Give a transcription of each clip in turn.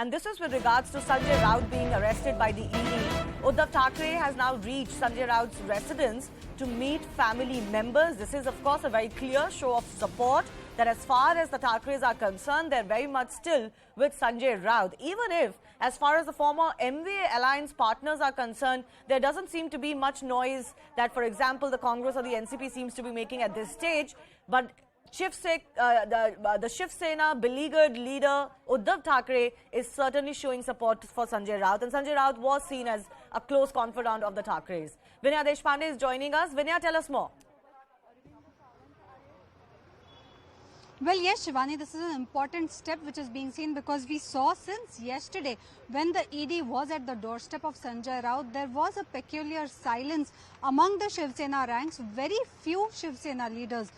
And this is with regards to Sanjay Raut being arrested by the ED. Uddhav Thackeray has now reached Sanjay Raut's residence to meet family members. This is, of course, a very clear show of support that as far as the Thackerays are concerned, they're very much still with Sanjay Raut. Even if, as far as the former MVA alliance partners are concerned, there doesn't seem to be much noise that, for example, the Congress or the NCP seems to be making at this stage. But the Shiv Sena beleaguered leader Uddhav Thackeray is certainly showing support for Sanjay Raut, and Sanjay Raut was seen as a close confidant of the Thackerays. Vinaya Deshpande is joining us. Vinaya, tell us more. Well, yes, Shivani, this is an important step which is being seen because we saw since yesterday when the ED was at the doorstep of Sanjay Raut, there was a peculiar silence among the Shiv Sena ranks. Very few Shiv Sena leaders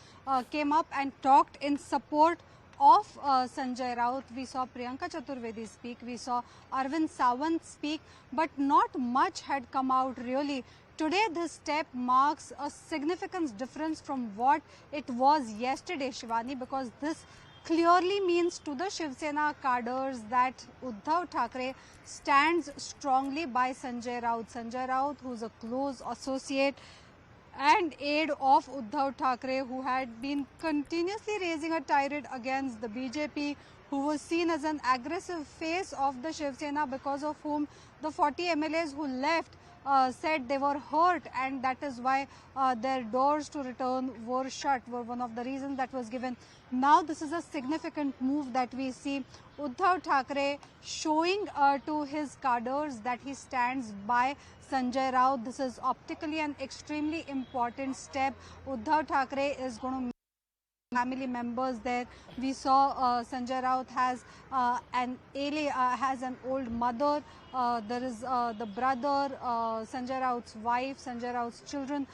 came up and talked in support of Sanjay Raut. We saw Priyanka Chaturvedi speak, we saw Arvind Sawant speak, but not much had come out really. Today, this step marks a significant difference from what it was yesterday, Shivani, because this clearly means to the Shiv Sena cadres that Uddhav Thackeray stands strongly by Sanjay Raut. Sanjay Raut, who's a close associate and aide of Uddhav Thackeray, who had been continuously raising a tirade against the BJP, who was seen as an aggressive face of the Shiv Sena, because of whom the 40 MLAs who left said they were hurt, and that is why their doors to return were shut, were one of the reasons that was given. Now this is a significant move that we see Uddhav Thackeray showing to his cadres that he stands by Sanjay Raut. This is optically an extremely important step. Uddhav Thackeray is going to family members there. We saw Sanjay Raut has has an old mother. There is the brother, Sanjay Raut's wife, Sanjay Raut's children.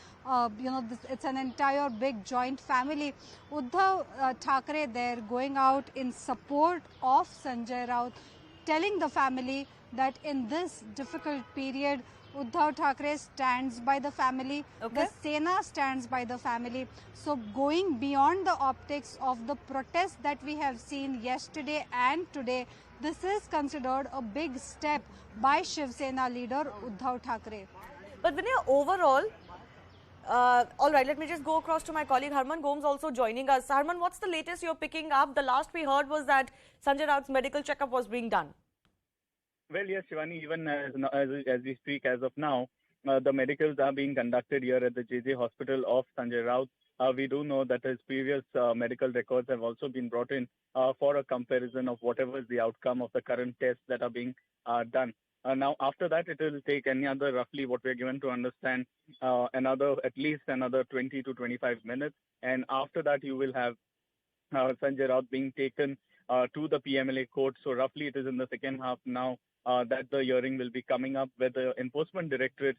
It's an entire big joint family. Uddhav Thackeray there going out in support of Sanjay Raut, telling the family that in this difficult period, Uddhav Thackeray stands by the family, the Sena stands by the family. So going beyond the optics of the protest that we have seen yesterday and today, this is considered a big step by Shiv Sena leader Uddhav Thackeray. But Vinaya, overall, all right, let me just go across to my colleague Harman Gomes also joining us. Harman, what's the latest you're picking up? The last we heard was that Sanjay Raut's medical checkup was being done. Well, yes, Shivani, even as we speak as of now, the medicals are being conducted here at the JJ Hospital of Sanjay Raut. We do know that his previous medical records have also been brought in for a comparison of whatever is the outcome of the current tests that are being done. Now, after that, it will take roughly what we are given to understand, at least another 20 to 25 minutes. And after that, you will have Sanjay Raut being taken to the PMLA court. So roughly it is in the second half now that the hearing will be coming up, where the Enforcement Directorate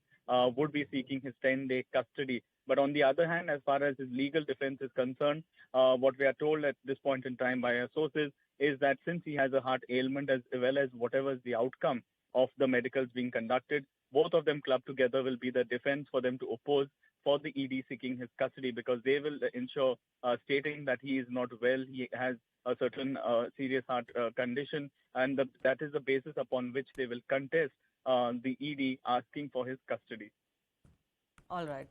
would be seeking his 10-day custody. But on the other hand, as far as his legal defense is concerned, what we are told at this point in time by our sources is that since he has a heart ailment, as well as whatever is the outcome of the medicals being conducted, both of them clubbed together will be the defense for them to oppose for the ED seeking his custody, because they will ensure stating that he is not well, he has a certain serious heart condition, and that is the basis upon which they will contest the ED asking for his custody. All right.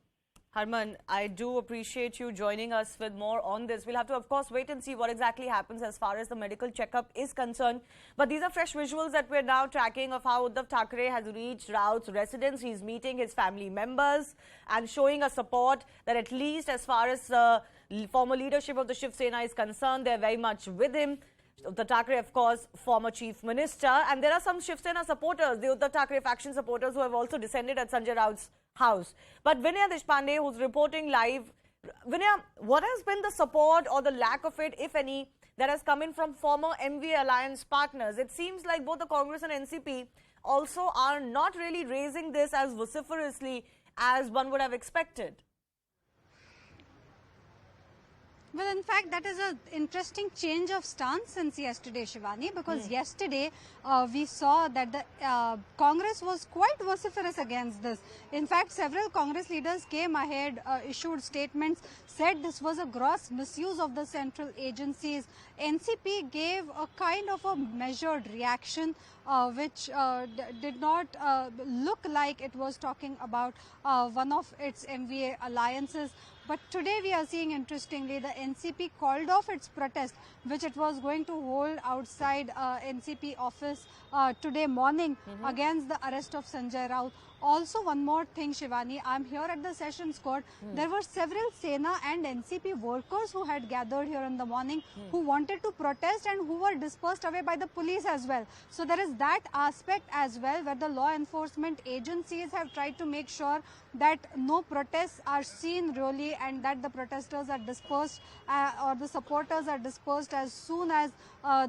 Harman, I do appreciate you joining us with more on this. We'll have to, of course, wait and see what exactly happens as far as the medical checkup is concerned. But these are fresh visuals that we're now tracking of how Uddhav Thackeray has reached Raut's residence. He's meeting his family members and showing a support that, at least as far as the former leadership of the Shiv Sena is concerned, they're very much with him. Uddhav Thackeray, of course, former chief minister. And there are some Shiv Sena supporters, the Uddhav Thackeray faction supporters, who have also descended at Sanjay Raut's house. But Vinaya Deshpande, who's reporting live, Vinaya, what has been the support or the lack of it, if any, that has come in from former MVA alliance partners? It seems like both the Congress and NCP also are not really raising this as vociferously as one would have expected. Well, in fact, that is an interesting change of stance since yesterday, Shivani, because yesterday we saw that the Congress was quite vociferous against this. In fact, several Congress leaders came ahead, issued statements, said this was a gross misuse of the central agencies. NCP gave a kind of a measured reaction, which did not look like it was talking about one of its MVA alliances. But today we are seeing, interestingly, the NCP called off its protest, which it was going to hold outside NCP office today morning against the arrest of Sanjay Raut. Also, one more thing, Shivani, I'm here at the Sessions Court. There were several Sena and NCP workers who had gathered here in the morning who wanted to protest and who were dispersed away by the police as well. So there is that aspect as well, where the law enforcement agencies have tried to make sure that no protests are seen really, and that the protesters are dispersed or the supporters are dispersed as soon as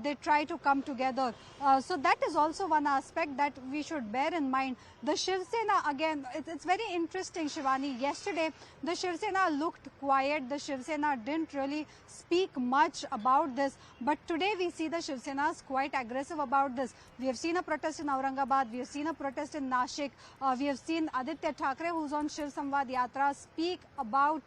they try to come together. So that is also one aspect that we should bear in mind. The Shiv Sena, again, it's very interesting, Shivani. Yesterday, the Shiv Sena looked quiet. The Shiv Sena didn't really speak much about this. But today we see the Shiv Sena is quite aggressive about this. We have seen a protest in Aurangabad. We have seen a protest in Nashik. We have seen Uddhav Thackeray, who's on Shiv Samvad Yatra, speak about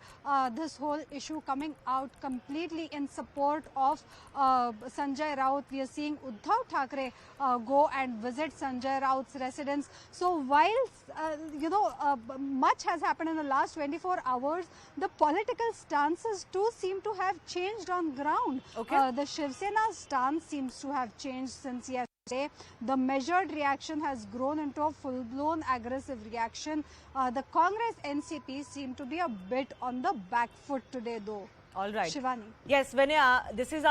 this whole issue, coming out completely in support of Sanjay Raut. We are seeing Uddhav Thackeray go and visit Sanjay Raut's residence. So while much has happened in the last 24 hours, the political stances too seem to have changed on ground. Okay. The Shiv Sena's stance seems to have changed since yesterday. The measured reaction has grown into a full-blown aggressive reaction. The Congress NCP seem to be a bit on the back foot today, though. All right. Shivani. Yes, Vinaya, this is our